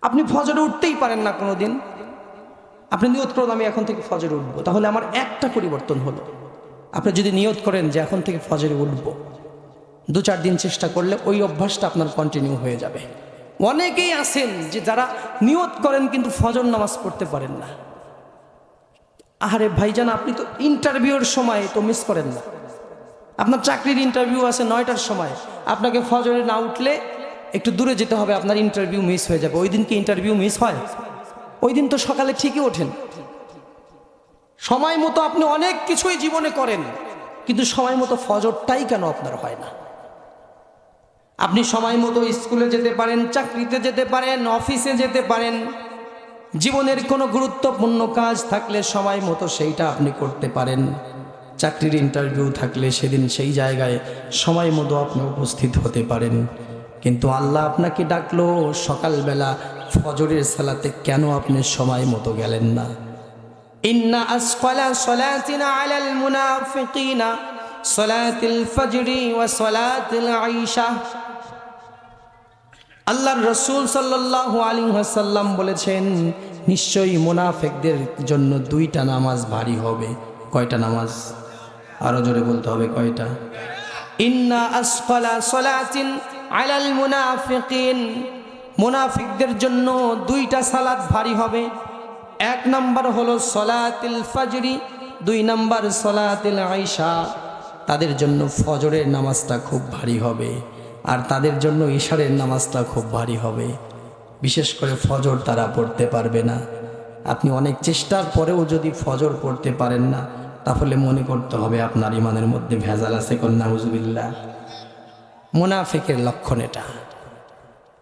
আপনি ফজরে উঠতেই পারেন না কোনোদিন, আপনি নিয়ত করুন আমি এখন থেকে ফজরে উঠবো, তাহলে আমার একটা পরিবর্তন হলো। আপনি যদি নিয়ত করেন যে এখন থেকে ফজরে উঠবো, 2-4 দিন চেষ্টা করলে ওই অভ্যাসটা আপনার কন্টিনিউ হয়ে যাবে। অনেকেই আছেন যে যারা নিয়ত করেন কিন্তু ফজর নামাজ পড়তে পারেন না। আরে ভাইজান, আপনি তো ইন্টারভিউর সময় তো মিস করেন না, আপনার চাকরির ইন্টারভিউ আছে 9টার সময়, আপনাকে ফজরে না উঠলে একটু দূরে যেতে হবে, আপনার ইন্টারভিউ মিস হয়ে যাবে। ওই দিন কি ইন্টারভিউ মিস হয়? ওই দিন তো সকালে ঠিকই ওঠেন। সময় মতো আপনি অনেক কিছুই জীবনে করেন, কিন্তু সময় মতো ফজরটাই কেন আপনার হয় না? আপনি সময় মতো স্কুলে যেতে পারেন, চাকরিতে যেতে পারেন, অফিসে যেতে পারেন, জীবনের কোনো গুরুত্বপূর্ণ কাজ থাকলে সময় মতো সেইটা আপনি করতে পারেন। চাকরির ইন্টারভিউ থাকলে সেদিন সেই জায়গায় সময় মতো আপনি উপস্থিত হতে পারেন। কিন্তু আল্লাহ আপনাকে ডাকলো সকালবেলা ফজরের সালাতে, কেন আপনি সময় মতো গেলেন না? ইন্না আসকালা সালাতিনা আলাল মুনাফিকিনা সালাতুল ফজরি ওয়া সালাতুল আইশা। আল্লাহর রাসূল সাল্লাল্লাহু আলাইহি ওয়াসাল্লাম বলেছেন, নিশ্চয়ই মুনাফিকদের জন্য 2টা নামাজ ভারী হবে। কয়টা নামাজ? আরো জোরে বলতে হবে, কয়টা? ইন্না আসকালা সালাতিন আলাল মুনাফিকিন, মুনাফিকদের জন্য 2টা সালাত ভারী হবে। 1 নাম্বার হলো সালাতুল ফজরি, 2 নাম্বার সালাতুল আইশা। তাদের জন্য ফজরের নামাজটা খুব ভারী হবে, আর তাদের জন্য ইশারের নামাজটা খুব ভারী হবে। বিশেষ করে ফজর তারা পড়তে পারবে না। আপনি অনেক চেষ্টার পরেও যদি ফজর পড়তে পারেন না, তাহলে মনে করতে হবে আপনার ইমানের মধ্যে ভেজাল আছে। নাউজুবিল্লাহ। মুনাফিকের লক্ষণ এটা।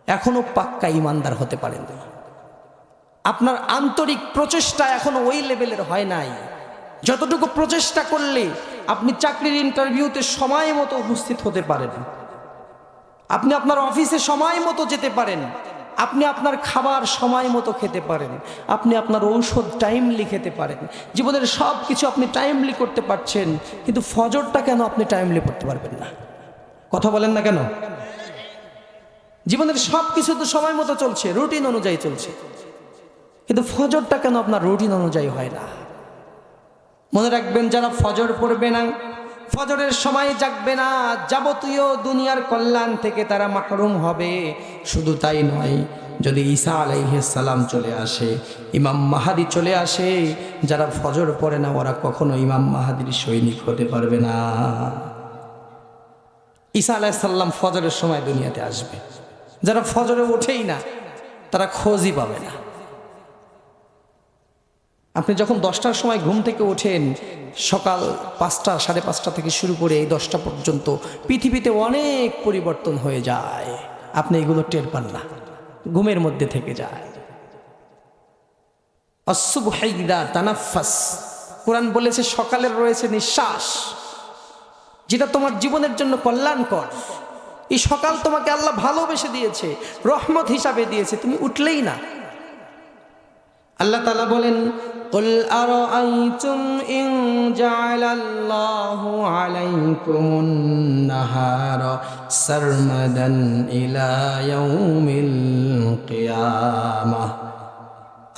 এখনো পাক্কা ইমানদার হতে পারেন না, আপনার আন্তরিক প্রচেষ্টা এখনো ওই লেভেলের হয় নাই যতটুকু প্রচেষ্টা করলে আপনি চাকরির ইন্টারভিউতে সময় মতো উপস্থিত হতে পারেন, আপনি আপনার অফিসে সময় মতো যেতে পারেন, আপনি আপনার খাবার সময় মতো খেতে পারেন, আপনি আপনার ঔষধ টাইমলি খেতে পারেন, জীবনের সব কিছু আপনি টাইমলি করতে পারছেন, কিন্তু ফজরটা কেন আপনি টাইমলি পড়তে পারবেন না? কথা বলেন না কেন? জীবনের সব কিছু তো সময় মতো চলছে, রুটিন অনুযায়ী চলছে, কিন্তু ফজরটা কেন আপনার রুটিন অনুযায়ী হয় না? মনে রাখবেন, যারা ফজর পড়বে না, ফজরের সময় জাগবে না, যাবতীয় দুনিয়ার কল্যাণ থেকে তারা মাহরুম হবে। শুধু তাই নয়, যদি ঈসা আলাইহিস সালাম চলে আসে, ইমাম মাহাদি চলে আসে, যারা ফজর পড়ে না ওরা কখনো ইমাম মাহাদির সৈনিক হতে পারবে না। ঈসা আলাইহিস সালাম ফজরের সময় দুনিয়াতে আসবে, যারা ফজরে ওঠেই না তারা খোঁজই পাবে না। আপনি যখন 10টার সময় ঘুম থেকে ওঠেন, সকাল 5টা 5:30 থেকে শুরু করে এই 10টা পর্যন্ত পৃথিবীতে অনেক পরিবর্তন হয়ে যায়, আপনি এগুলো টের পান না, ঘুমের মধ্যে থেকে যায়। আসসুবহু ইযা তানাফাস, কোরআন বলেছে সকালের রয়েছে নিঃশ্বাস, যেটা তোমার জীবনের জন্য কল্যাণকর। এই সকাল তোমাকে আল্লাহ ভালোবেসে দিয়েছে, রহমত হিসাবে দিয়েছে, তুমি উঠলেই না। আল্লাহ তাআলা বলেন, কুল আরাআইতুম ইন জাআলাল্লাহু আলাইকুমুন নাহারা সারমাদান ইলা ইয়াউমিল কিয়ামাহ।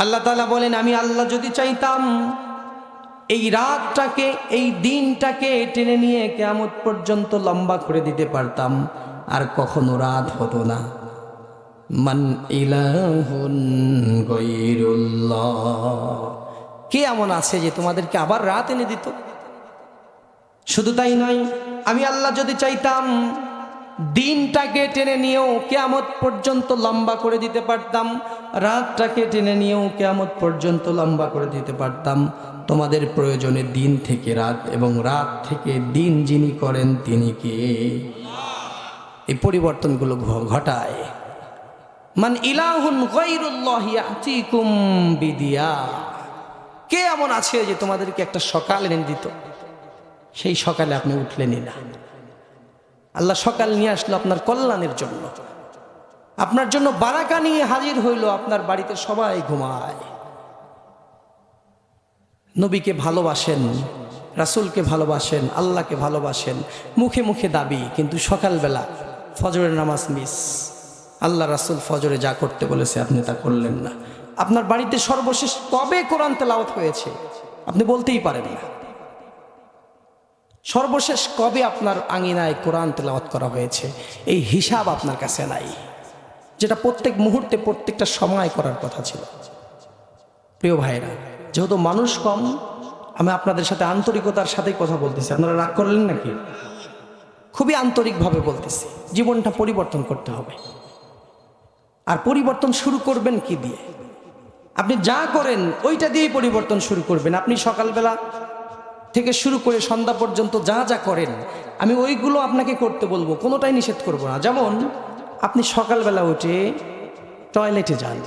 আল্লাহ তাআলা বলেন, আমি আল্লাহ যদি চাইতাম এই রাতটাকে, এই দিনটাকে টেনে নিয়ে কিয়ামত পর্যন্ত লম্বা করে দিতে পারতাম, আর কখনো রাত হতো না। মান ইলাহুন গায়রুল্লাহ, কে এমন আছে যে তোমাদেরকে আবার রাত এনে দিত? শুধু তাই নয়, আমি আল্লাহ যদি চাইতাম দিনটাকে টেনে নিয়েও কিয়ামত পর্যন্ত লম্বা করে দিতে পারতাম, রাতটাকে টেনে নিয়েও কিয়ামত পর্যন্ত লম্বা করে দিতে পারতাম। তোমাদের প্রয়োজনে দিন থেকে রাত এবং রাত থেকে দিন যিনি করেন তিনি কে? এই পরিবর্তনগুলো ঘটায়। মান ইলাহুন গায়রুল্লাহি ইয়াতিকুম বিদিয়া, কে এমন আছে যে তোমাদেরকে একটা সকাল এনে দিত? সেই সকালে আপনি উঠলেনই না। আল্লাহ সকাল নিয়ে আসলো আপনার কল্যাণের জন্য, আপনার জন্য বারাকা নিয়ে হাজির হইল। আপনার বাড়িতে সবাই ঘুমায়, নবীকে ভালোবাসেন, রাসূলকে ভালোবাসেন, আল্লাহকে ভালোবাসেন, মুখে মুখে দাবি, কিন্তু সকালবেলা ফজরের নামাজ মিস, আল্লাহ রাসূল ফজরে যা করতে বলেছে আপনি তা করলেন না। আপনার বাড়িতে সর্বশেষ কবে কোরআন তেলাওয়াত হয়েছে আপনি বলতেই পারেন না। সর্বশেষ কবে আপনার আঙিনায় কোরআন তেলাওয়াত করা হয়েছে এই হিসাব আপনার কাছে নাই, যেটা প্রত্যেক মুহূর্তে প্রত্যেকটা সময় করার কথা ছিল। প্রিয় ভাইরা, যেহেতু মানুষ কম, আমি আপনাদের সাথে আন্তরিকতার সাথেই কথা বলতেছি, আপনারা রাগ করলেন নাকি? খুবই আন্তরিকভাবে বলতেছি, জীবনটা পরিবর্তন করতে হবে। আর পরিবর্তন শুরু করবেন কি দিয়ে? আপনি যা করেন ওইটা দিয়েই পরিবর্তন শুরু করবেন। আপনি সকালবেলা থেকে শুরু করে সন্ধ্যা পর্যন্ত যা যা করেন আমি ওইগুলো আপনাকে করতে বলবো, কোনোটাই নিষেধ করব না। যেমন আপনি সকালবেলা উঠে টয়লেটে যান,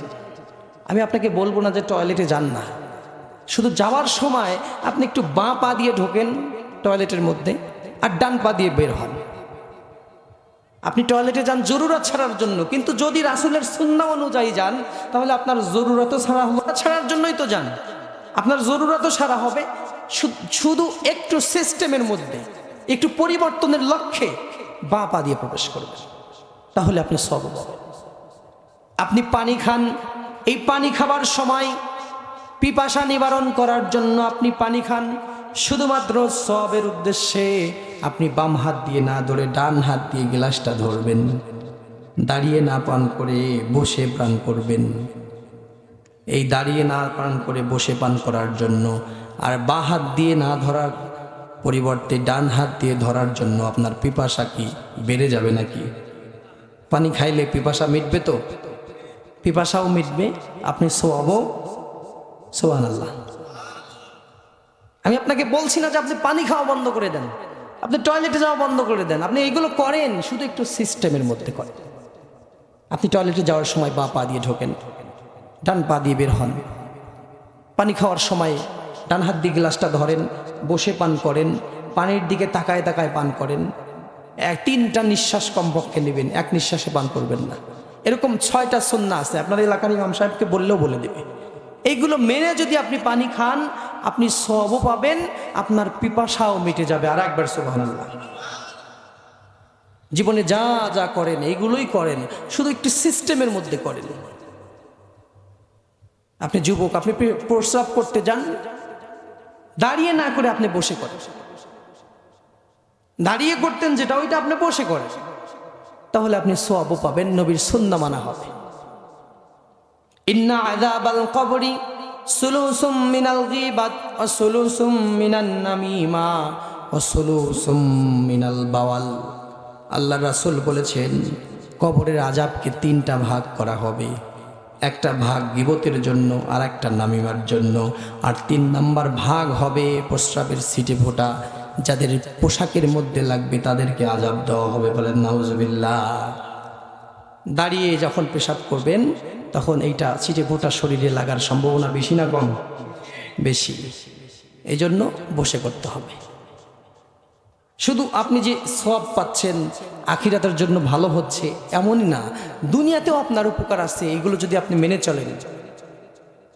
আমি আপনাকে বলবো না যে টয়লেটে যান না, শুধু যাওয়ার সময় আপনি একটু বাঁ পা দিয়ে ঢোকেন টয়লেটের মধ্যে আর ডান পা দিয়ে বের হন। আপনি টয়লেটে যান জরুরত ছাড়ার জন্য, কিন্তু যদি রাসূলের সুন্নাহ অনুযায়ী যান তাহলে আপনার জরুরতও ছাড়া হবে, ছাড়ার জন্যই তো যান, আপনার জরুরতও ছাড়া হবে। শুধু একটু সিস্টেমের মধ্যে একটু পরিবর্তনের লক্ষ্যে বাঁ পা দিয়ে প্রবেশ করবেন, তাহলে আপনি সওয়াব পাবেন। আপনি পানি খান, এই পানি খাবার সময় পিপাসা নিবারণ করার জন্য আপনি পানি খান, শুধুমাত্র সওয়াবের উদ্দেশ্যে আপনি বাম হাত দিয়ে না ধরে ডান হাত দিয়ে গ্লাসটা ধরবেন, দাঁড়িয়ে না পান করে বসে পান করবেন। এই দাঁড়িয়ে না পান করে বসে পান করার জন্য আর বাঁ হাত দিয়ে না ধরার পরিবর্তে ডান হাত দিয়ে ধরার জন্য আপনার পিপাসা কি বেড়ে যাবে নাকি? পানি খাইলে পিপাসা মিটবে তো? পিপাসাও মিটবে, আপনি সওয়াবও। সুবহানাল্লাহ। আমি আপনাকে বলছি না যে আপনি পানি খাওয়া বন্ধ করে দেন, আপনি টয়লেটে যাওয়া বন্ধ করে দেন, আপনি এইগুলো করেন, শুধু একটু সিস্টেমের মধ্যে করেন। আপনি টয়লেটে যাওয়ার সময় বাঁ পা দিয়ে ঢোকেন, ডান পা দিয়ে বের হন। পানি খাওয়ার সময় ডান হাত দিয়ে গ্লাসটা ধরেন, বসে পান করেন, পানির দিকে তাকায় তাকায় পান করেন। 3টা নিঃশ্বাস কমপক্ষে নেবেন, 1 নিঃশ্বাসে পান করবেন না। এরকম 6টা সুন্নাহ আছে, আপনার এলাকার ইমাম সাহেবকে বললেও বলে দেবে। এইগুলো মেনে যদি আপনি পানি খান আপনি সওয়াবও পাবেন, আপনার পিপাসাও মিটে যাবে। আর একবার সুবহানাল্লাহ। জীবনে যা যা করেন এইগুলোই করেন, শুধু একটু সিস্টেমের মধ্যে করেন। আপনি যুবক, আপনি প্রস্রাব করতে যান, দাঁড়িয়ে না করে আপনি বসে করেন। দাঁড়িয়ে করতেন যেটা, ওইটা আপনি বসে করেন, তাহলে আপনি সওয়াবও পাবেন, নবীর সুন্নাহ মানা হবে। ইন্না আযাবাল কবরি সুলুসুম মিনাল গীবাত ওয়া সুলুসুম মিনান নামিমা ওয়া সুলুসুম মিনাল বাওয়াল। আল্লাহর রাসূল বলেছেন কবরের আযাবকে 3টা ভাগ করা হবে, একটা ভাগ গীবতের জন্য, আর একটা নামিমার জন্য, আর 3 নাম্বার ভাগ হবে প্রস্রাবের সিটে ফোঁটা। যাদের পোশাকের মধ্যে লাগবে তাদেরকে আযাব দেওয়া হবে। বলেন নাউজুবিল্লাহ। দাঁড়িয়ে যখন পেশাব করবেন তখন এইটা ছিটে ফোঁটা শরীরে লাগার সম্ভাবনা বেশি না কম? বেশি। এই জন্য বসে করতে হবে। শুধু আপনি যে সওয়াব পাচ্ছেন আখিরাতের জন্য ভালো হচ্ছে এমনই না, দুনিয়াতেও আপনার উপকার আছে, এগুলো যদি আপনি মেনে চলেন।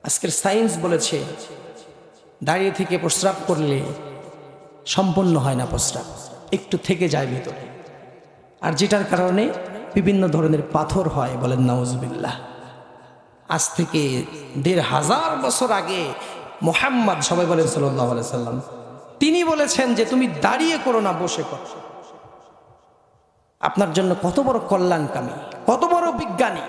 আজকের সায়েন্স বলেছে দাঁড়িয়ে থেকে প্রস্রাব করলে সম্পূর্ণ হয় না প্রস্রাব, একটু থেকে যায় ভিতরে, আর যেটার কারণে বিভিন্ন ধরনের পাথর হয়। বলেন নাউজুবিল্লাহ। আজ থেকে ১৫০০ বছর আগে মুহাম্মদ, সবাই বলেন সাল্লাল্লাহু আলাইহি সাল্লাম, তিনি বলেছেন যে তুমি দাঁড়িয়ে করো না, বসে করো। আপনার জন্য কত বড় কল্যাণকামী, কত বড় বিজ্ঞানী।